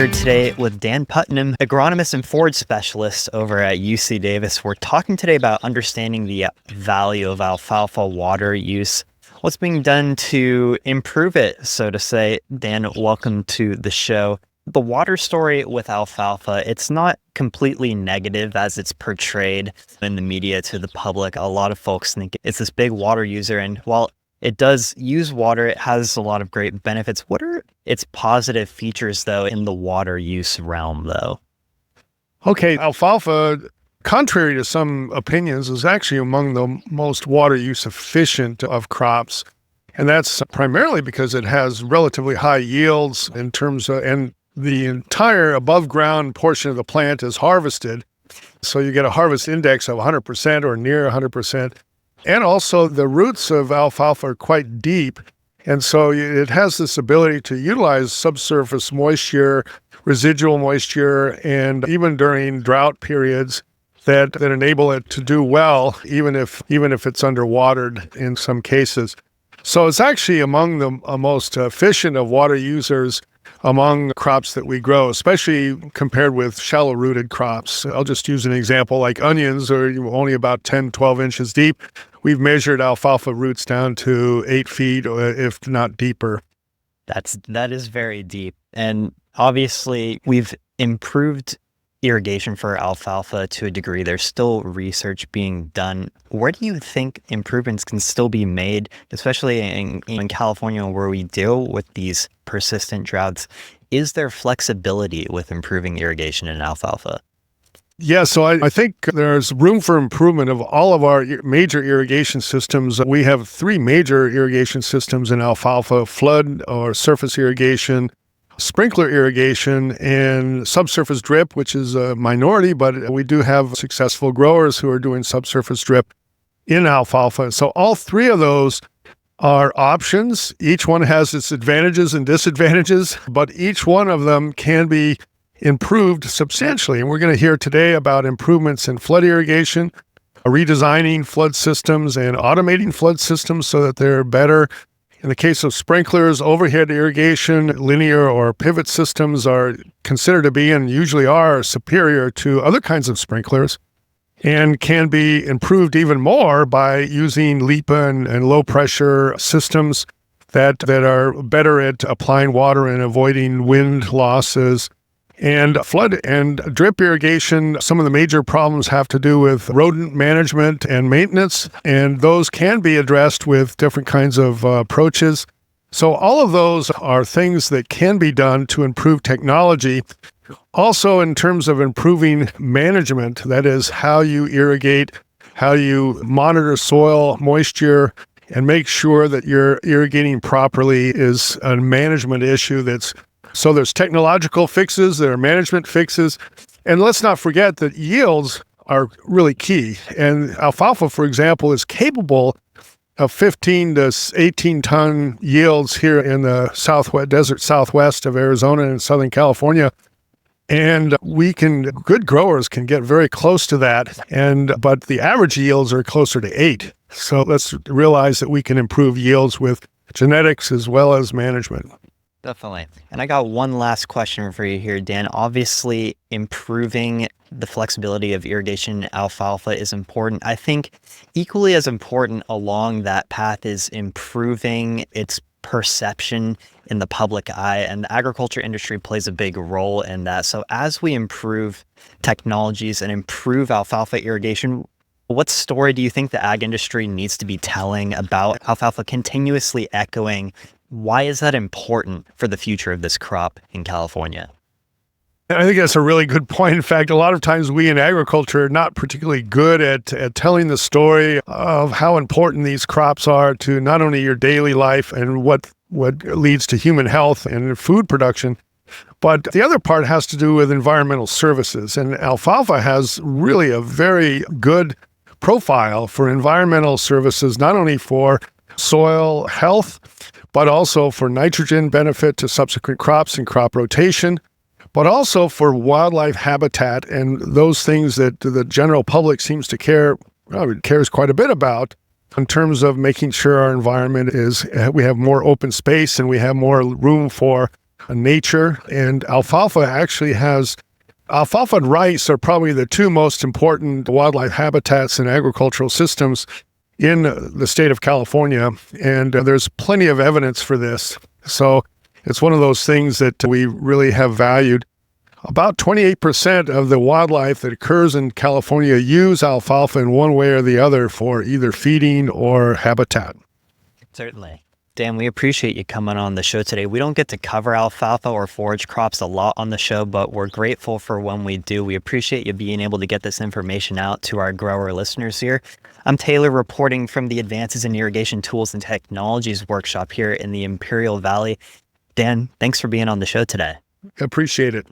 here today with Dan Putnam, agronomist and forage specialist over at UC Davis. We're talking today about understanding the value of alfalfa water use, what's being done to improve it, so to say. Dan, welcome to the show. The water story with alfalfa, it's not completely negative as it's portrayed in the media to the public. A lot of folks think it's this big water user, and while it does use water, it has a lot of great benefits. What are its positive features, though, in the water use realm, though? Okay, alfalfa, contrary to some opinions, is actually among the most water use efficient of crops. And that's primarily because it has relatively high yields in terms of, and the entire above ground portion of the plant is harvested. So you get a harvest index of 100% or near 100%. And also the roots of alfalfa are quite deep. And so it has this ability to utilize subsurface moisture, residual moisture, and even during drought periods that enable it to do well, even if it's underwatered in some cases. So it's actually among the most efficient of water users among crops that we grow, especially compared with shallow-rooted crops. I'll just use an example like onions are only about 10, 12 inches deep. We've measured alfalfa roots down to 8 feet, if not deeper. That is very deep. And obviously, we've improved irrigation for alfalfa to a degree. There's still research being done. Where do you think improvements can still be made, especially in California where we deal with these persistent droughts? Is there flexibility with improving irrigation in alfalfa? Yeah, so I think there's room for improvement of all of our major irrigation systems. We have 3 major irrigation systems in alfalfa: flood or surface irrigation, sprinkler irrigation, and subsurface drip, which is a minority, but we do have successful growers who are doing subsurface drip in alfalfa. So all 3 of those are options. Each one has its advantages and disadvantages, but each one of them can be improved substantially. And we're going to hear today about improvements in flood irrigation, redesigning flood systems and automating flood systems so that they're better. In the case of sprinklers, overhead irrigation, linear or pivot systems are considered to be and usually are superior to other kinds of sprinklers and can be improved even more by using LIPA and low pressure systems that are better at applying water and avoiding wind losses. And flood and drip irrigation, some of the major problems have to do with rodent management and maintenance, and those can be addressed with different kinds of approaches. So all of those are things that can be done to improve technology. Also, in terms of improving management, that is how you irrigate, how you monitor soil moisture, and make sure that you're irrigating properly is a management issue So there's technological fixes, there are management fixes, and let's not forget that yields are really key. And alfalfa, for example, is capable of 15 to 18 ton yields here in the desert southwest of Arizona and Southern California. And good growers can get very close to that, but the average yields are closer to 8. So let's realize that we can improve yields with genetics as well as management. Definitely. And I got one last question for you here, Dan. Obviously, improving the flexibility of irrigation alfalfa is important. I think equally as important along that path is improving its perception in the public eye, and the agriculture industry plays a big role in that. So as we improve technologies and improve alfalfa irrigation, what story do you think the ag industry needs to be telling about alfalfa, continuously echoing? Why is that important for the future of this crop in California? I think that's a really good point. In fact, a lot of times we in agriculture are not particularly good at telling the story of how important these crops are to not only your daily life and what leads to human health and food production, but the other part has to do with environmental services. And alfalfa has really a very good profile for environmental services, not only for soil health, but also for nitrogen benefit to subsequent crops and crop rotation, but also for wildlife habitat and those things that the general public seems to cares quite a bit about in terms of making sure our environment we have more open space and we have more room for nature. And alfalfa actually has alfalfa and rice are probably the two most important wildlife habitats and agricultural systems in the state of California. And there's plenty of evidence for this. So it's one of those things that we really have valued. About 28% of the wildlife that occurs in California use alfalfa in one way or the other for either feeding or habitat. Certainly. Dan, we appreciate you coming on the show today. We don't get to cover alfalfa or forage crops a lot on the show, but we're grateful for when we do. We appreciate you being able to get this information out to our grower listeners here. I'm Taylor, reporting from the Advances in Irrigation Tools and Technologies workshop here in the Imperial Valley. Dan, thanks for being on the show today. Appreciate it.